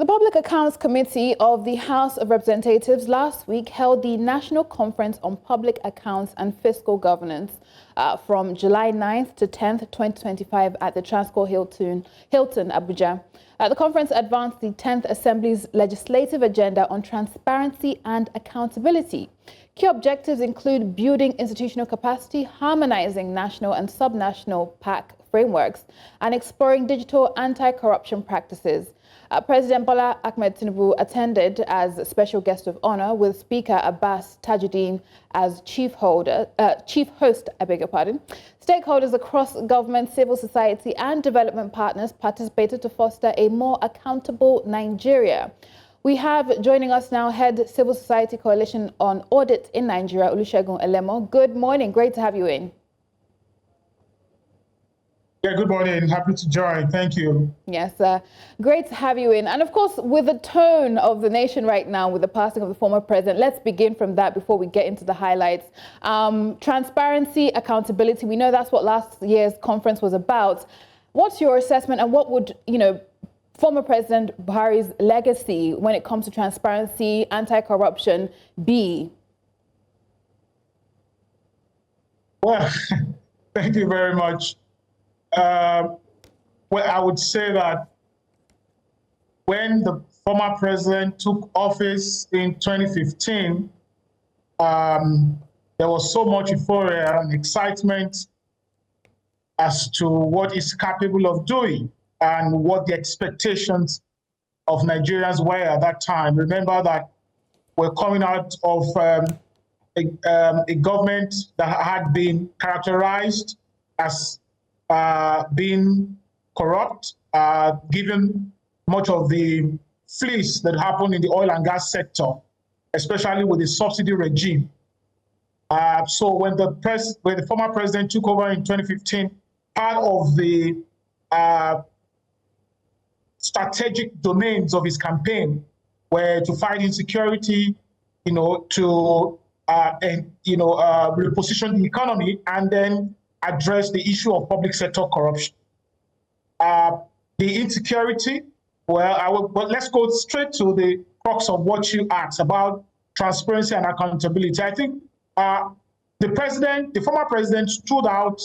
The Public Accounts Committee of the House of Representatives last week held the National Conference on Public Accounts and Fiscal Governance from July 9th to 10th, 2025 at the Transcorp Hilton, Abuja. The conference advanced the 10th Assembly's legislative agenda on transparency and accountability. Key objectives include building institutional capacity, harmonizing national and subnational PAC frameworks, and exploring digital anti-corruption practices. President Bola Ahmed Tinubu attended as a special guest of honor, with Speaker Abbas Tajudeen as chief host. Stakeholders across government, civil society, and development partners participated to foster a more accountable Nigeria. We have joining us now Head Civil Society Coalition on Audit in Nigeria, Olusegun Elemo. Good morning. Great to have you in. Yeah, good morning. Happy to join. Thank you. Yes, great to have you in. And of course, with the tone of the nation right now, with the passing of the former president, let's begin from that before we get into the highlights. Transparency, accountability, we know that's what last year's conference was about. What's your assessment, and what would, former President Buhari's legacy when it comes to transparency, anti-corruption be? Well, thank you very much. Well, I would say that when the former president took office in 2015, there was so much euphoria and excitement as to what he's capable of doing and what the expectations of Nigerians were at that time. Remember that we're coming out of a government that had been characterized as being corrupt, given much of the fleece that happened in the oil and gas sector, especially with the subsidy regime. So when the former president took over in 2015, part of the strategic domains of his campaign were to fight insecurity, to reposition the economy, and then address the issue of public sector corruption. The insecurity, but let's go straight to the crux of what you asked about transparency and accountability. I think the former president stood out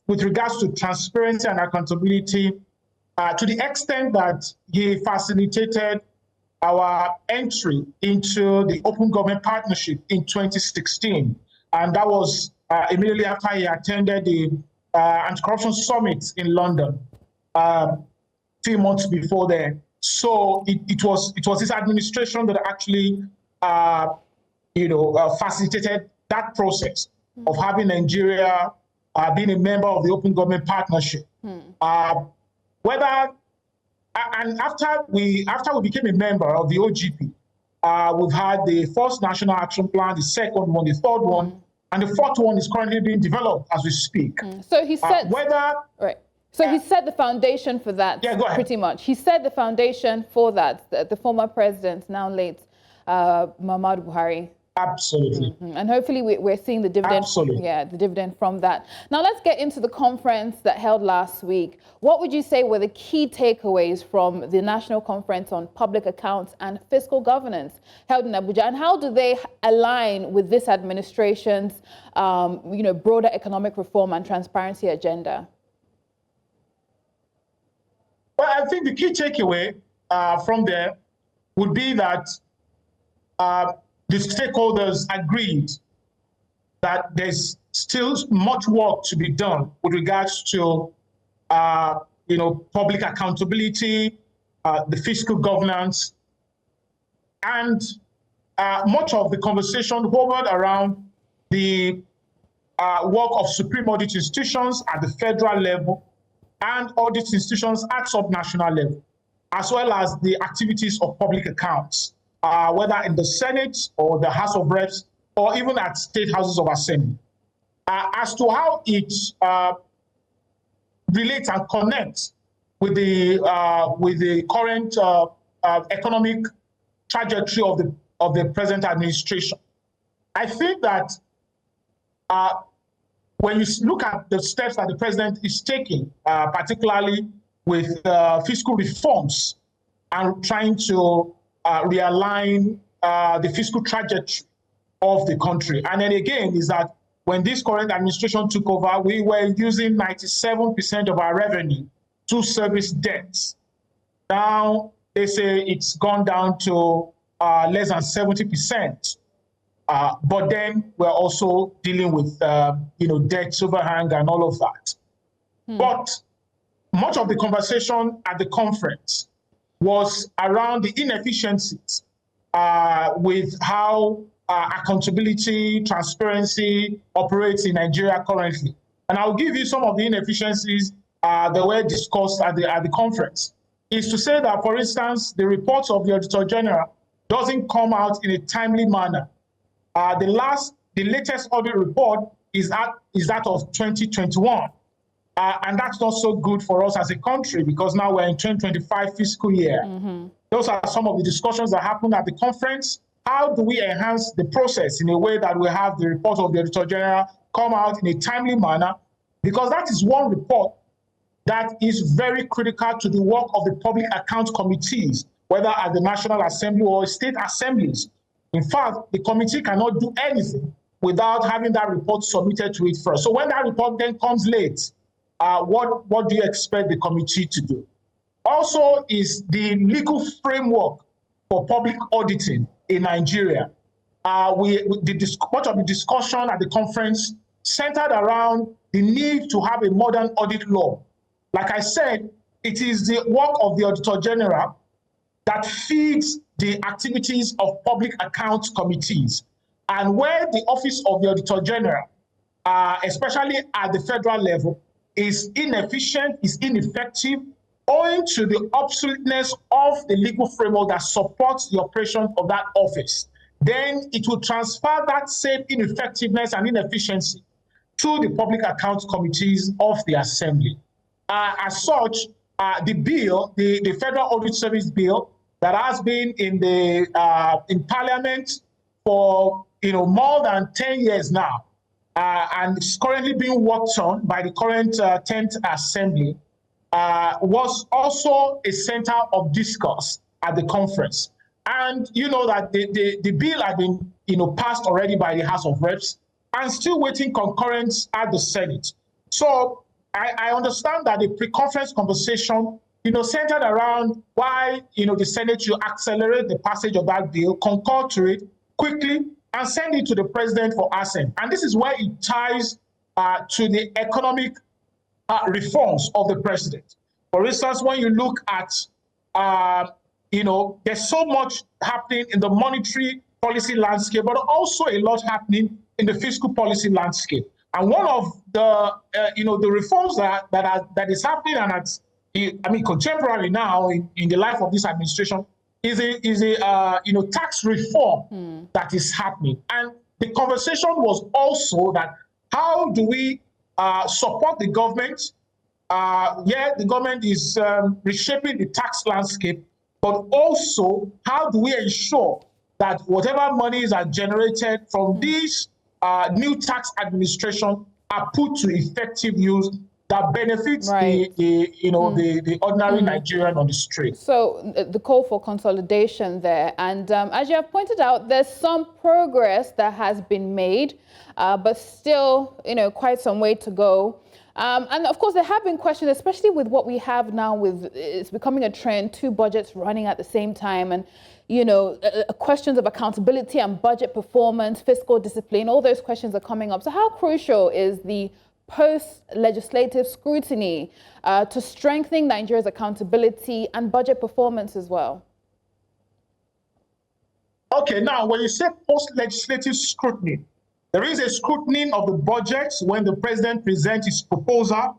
with regards to transparency and accountability to the extent that he facilitated our entry into the Open Government Partnership in 2016. And that was immediately after he attended the Anti-Corruption Summit in London a few months before then. So it was his administration that actually facilitated that process of having Nigeria being a member of the Open Government Partnership. After we became a member of the OGP, we've had the first National Action Plan, the second one, the third one, and the fourth one is currently being developed as we speak. So he said he set the foundation for that. Yeah, go ahead. Pretty much. He set the foundation for that. The former president, now late, Muhammadu Buhari. Absolutely. And hopefully we're seeing the dividend. Absolutely. Yeah, the dividend from that. Now let's get into the conference that held last week. What would you say were the key takeaways from the National Conference on Public Accounts and Fiscal Governance held in Abuja, and how do they align with this administration's broader economic reform and transparency agenda? Well, I think the key takeaway from there would be that the stakeholders agreed that there's still much work to be done with regards to, public accountability, the fiscal governance, and much of the conversation hovered around the work of supreme audit institutions at the federal level and audit institutions at subnational level, as well as the activities of public accounts, whether in the Senate or the House of Reps, or even at state houses of assembly, as to how it relates and connects with the current economic trajectory of the present administration. I think that when you look at the steps that the president is taking, particularly with fiscal reforms, and trying to realign the fiscal trajectory of the country. And then again, is that when this current administration took over, we were using 97% of our revenue to service debts. Now, they say it's gone down to less than 70%. But then we're also dealing with, debt overhang and all of that. But much of the conversation at the conference was around the inefficiencies with how accountability, transparency operates in Nigeria currently. And I'll give you some of the inefficiencies that were discussed at the conference. Is to say that, for instance, the reports of the Auditor General doesn't come out in a timely manner. The latest audit report is that of 2021. And that's not so good for us as a country, because now we're in 2025 fiscal year. Those are some of the discussions that happened at the conference. How do we enhance the process in a way that we have the report of the Auditor General come out in a timely manner? Because that is one report that is very critical to the work of the public account committees, whether at the National Assembly or state assemblies. In fact, the committee cannot do anything without having that report submitted to it first. So when that report then comes late, what do you expect the committee to do? Also is the legal framework for public auditing in Nigeria. Much of the discussion at the conference centered around the need to have a modern audit law. Like I said, it is the work of the Auditor General that feeds the activities of public accounts committees. And where the office of the Auditor General, especially at the federal level, is inefficient, is ineffective, owing to the obsoleteness of the legal framework that supports the operation of that office, then it will transfer that same ineffectiveness and inefficiency to the public accounts committees of the Assembly. As such, the bill, the Federal Audit Service bill that has been in Parliament for more than 10 years now, and is currently being worked on by the current 10th Assembly, was also a center of discourse at the conference. And you know that the bill had been passed already by the House of Reps and still waiting concurrence at the Senate. So I understand that the pre-conference conversation centered around why the Senate should accelerate the passage of that bill, concur to it quickly, and send it to the president for assent. And this is where it ties to the economic reforms of the president. For instance, when you look at, there's so much happening in the monetary policy landscape, but also a lot happening in the fiscal policy landscape. And one of the reforms that is happening, and contemporary now in the life of this administration, is a tax reform that is happening. And the conversation was also that how do we support the government? The government is reshaping the tax landscape, but also how do we ensure that whatever monies are generated from these new tax administration are put to effective use that benefits the ordinary Nigerian on the street. So the call for consolidation there. And as you have pointed out, there's some progress that has been made, but still, quite some way to go. And of course, there have been questions, especially with what we have now with, it's becoming a trend, two budgets running at the same time. And, questions of accountability and budget performance, fiscal discipline, all those questions are coming up. So how crucial is the post-legislative scrutiny to strengthening Nigeria's accountability and budget performance as well? Okay, now when you say post-legislative scrutiny, there is a scrutiny of the budgets when the president presents his proposal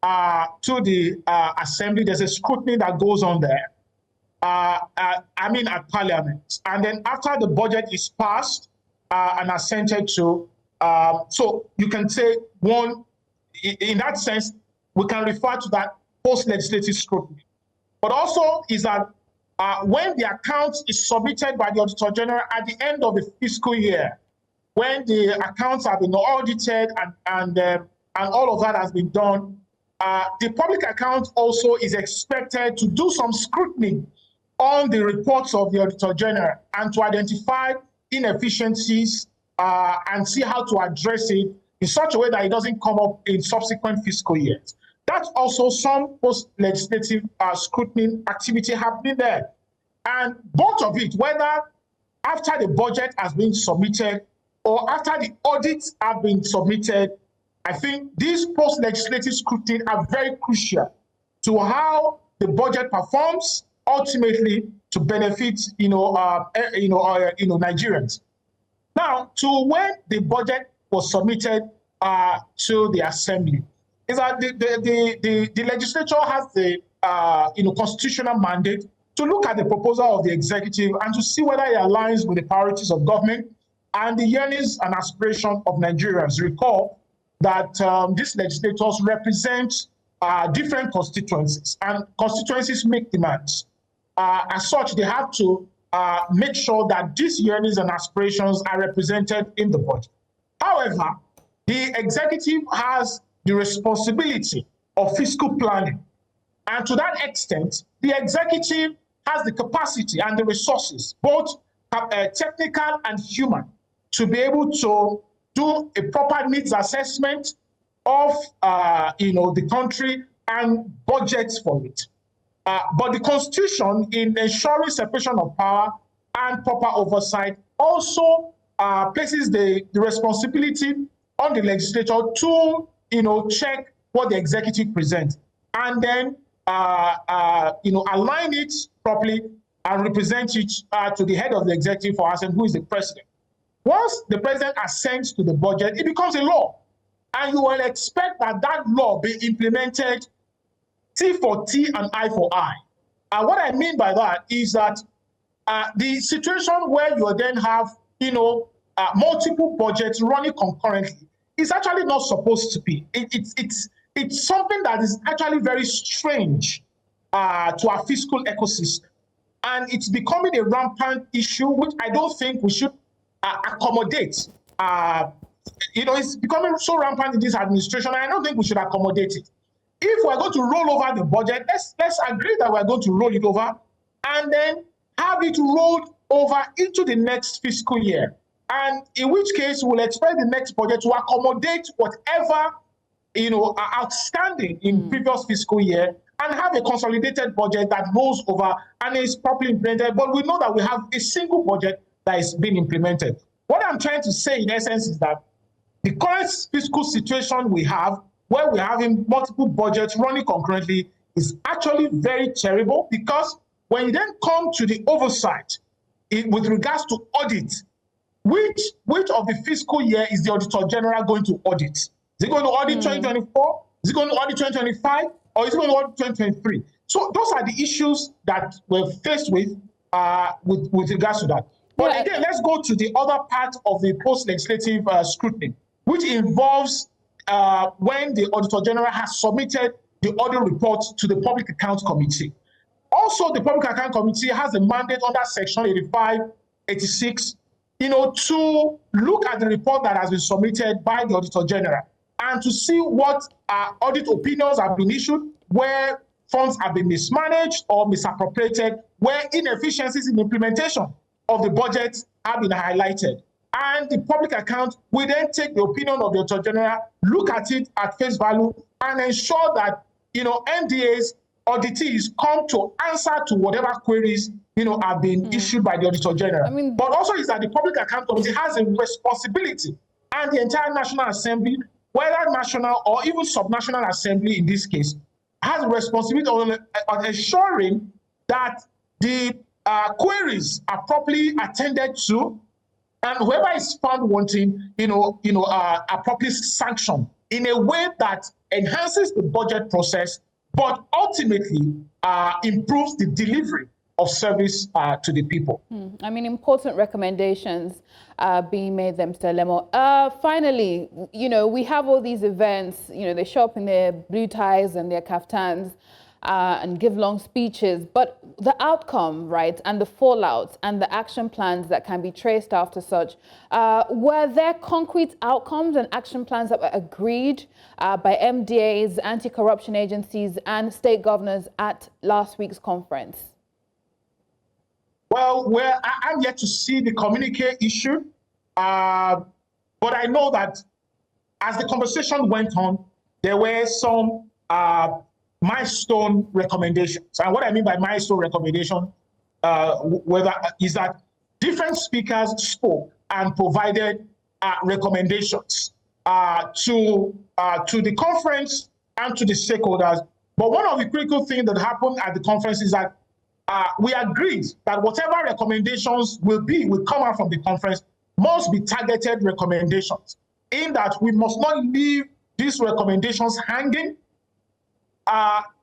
to the assembly. There's a scrutiny that goes on there. At Parliament. And then after the budget is passed and assented to, so you can say in that sense, we can refer to that post-legislative scrutiny. But also is that when the account is submitted by the Auditor General at the end of the fiscal year, when the accounts have been audited and all of that has been done, the public account also is expected to do some scrutiny on the reports of the Auditor General and to identify inefficiencies and see how to address it in such a way that it doesn't come up in subsequent fiscal years. That's also some post-legislative scrutiny activity happening there. And both of it, whether after the budget has been submitted or after the audits have been submitted, I think these post-legislative scrutiny are very crucial to how the budget performs, ultimately to benefit Nigerians. Now, to when the budget was submitted to the Assembly, is that the legislature has the constitutional mandate to look at the proposal of the executive and to see whether it aligns with the priorities of government and the yearnings and aspirations of Nigerians. Recall that these legislators represent different constituencies, and constituencies make demands. As such, they have to make sure that these yearnings and aspirations are represented in the budget. However, the executive has the responsibility of fiscal planning. And to that extent, the executive has the capacity and the resources, both technical and human, to be able to do a proper needs assessment of the country and budgets for it. But the Constitution, in ensuring separation of power and proper oversight, also places the responsibility on the legislature to check what the executive presents and then align it properly and represent it to the head of the executive for us, and who is the president. Once the president assents to the budget, it becomes a law. And you will expect that law be implemented T for T and I for I. And what I mean by that is that the situation where you then have, multiple budgets running concurrently is actually not supposed to be. It's something that is actually very strange to our fiscal ecosystem. And it's becoming a rampant issue, which I don't think we should accommodate. It's becoming so rampant in this administration, and I don't think we should accommodate it. If we're going to roll over the budget, let's agree that we're going to roll it over and then have it rolled over into the next fiscal year. And in which case, we'll expect the next budget to accommodate whatever are outstanding in previous fiscal year and have a consolidated budget that rolls over and is properly implemented. But we know that we have a single budget that is being implemented. What I'm trying to say, in essence, is that the current fiscal situation we have, where we're having multiple budgets running concurrently, is actually very terrible, because when you then come to the oversight with regards to audit, which of the fiscal year is the Auditor General going to audit? Is it going to audit 2024? Is it going to audit 2025? Or is it going to audit 2023? So those are the issues that we're faced with regards to that. But again, let's go to the other part of the post-legislative scrutiny, which involves when the Auditor General has submitted the audit report to the Public Accounts Committee. Also, the Public Accounts Committee has a mandate under Section 85, 86, to look at the report that has been submitted by the Auditor General and to see what audit opinions have been issued, where funds have been mismanaged or misappropriated, where inefficiencies in implementation of the budget have been highlighted. And the public account will then take the opinion of the Auditor General, look at it at face value, and ensure that MDAs, auditees come to answer to whatever queries have been issued by the Auditor General. But also is that the Public Account Committee has a responsibility, and the entire National Assembly, whether national or even subnational assembly in this case, has a responsibility on ensuring that the queries are properly attended to, and whoever is found wanting, are properly sanctioned in a way that enhances the budget process, but ultimately improves the delivery of service to the people. Important recommendations being made there, Mr. Elemo. Finally, we have all these events, they show up in their blue ties and their kaftans and give long speeches, but the outcome, right, and the fallout and the action plans that can be traced after such, were there concrete outcomes and action plans that were agreed by MDAs, anti-corruption agencies and state governors at last week's conference? Well, I'm yet to see the communique issue, but I know that as the conversation went on, there were some milestone recommendations. And what I mean by milestone recommendation is that different speakers spoke and provided recommendations to the conference and to the stakeholders. But one of the critical things that happened at the conference is that we agreed that whatever recommendations will come out from the conference must be targeted recommendations, in that we must not leave these recommendations hanging.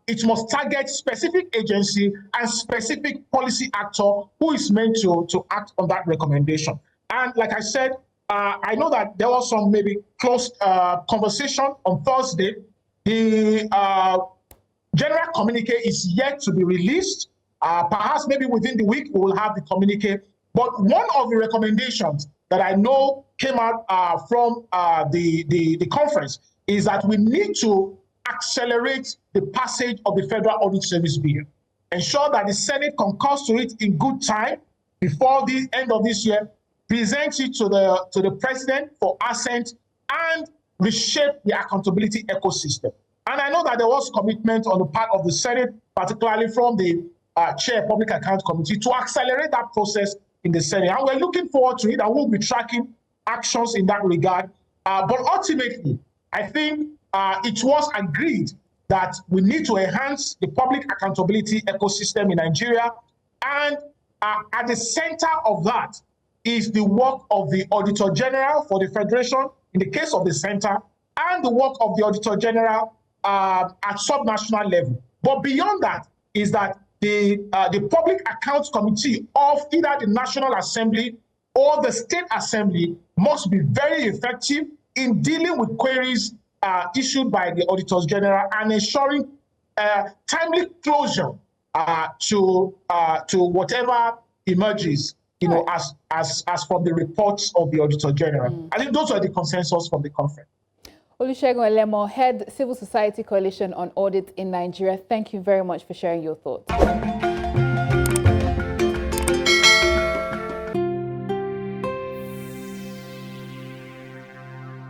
It must target specific agency and specific policy actor who is meant to act on that recommendation. And like I said, I know that there was some maybe close conversation on Thursday. The general communique is yet to be released. Perhaps maybe within the week we will have the communique. But one of the recommendations that I know came out from the conference is that we need to accelerate the passage of the Federal Audit Service Bill, ensure that the Senate concurs to it in good time before the end of this year, present it to the President for assent, and reshape the accountability ecosystem. And I know that there was commitment on the part of the Senate, particularly from the Chair Public Account Committee, to accelerate that process in the Senate. And we're looking forward to it, and we'll be tracking actions in that regard. But ultimately, I think it was agreed that we need to enhance the public accountability ecosystem in Nigeria. And at the center of that is the work of the Auditor General for the Federation, in the case of the center, and the work of the Auditor General at subnational level. But beyond that is that the Public Accounts Committee of either the National Assembly or the State Assembly must be very effective in dealing with queries issued by the Auditors General and ensuring timely closure to whatever emerges, as from the reports of the Auditor General. I think those are the consensus from the conference. Olusegun Elemo, Head Civil Society Coalition on Audit in Nigeria, thank you very much for sharing your thoughts.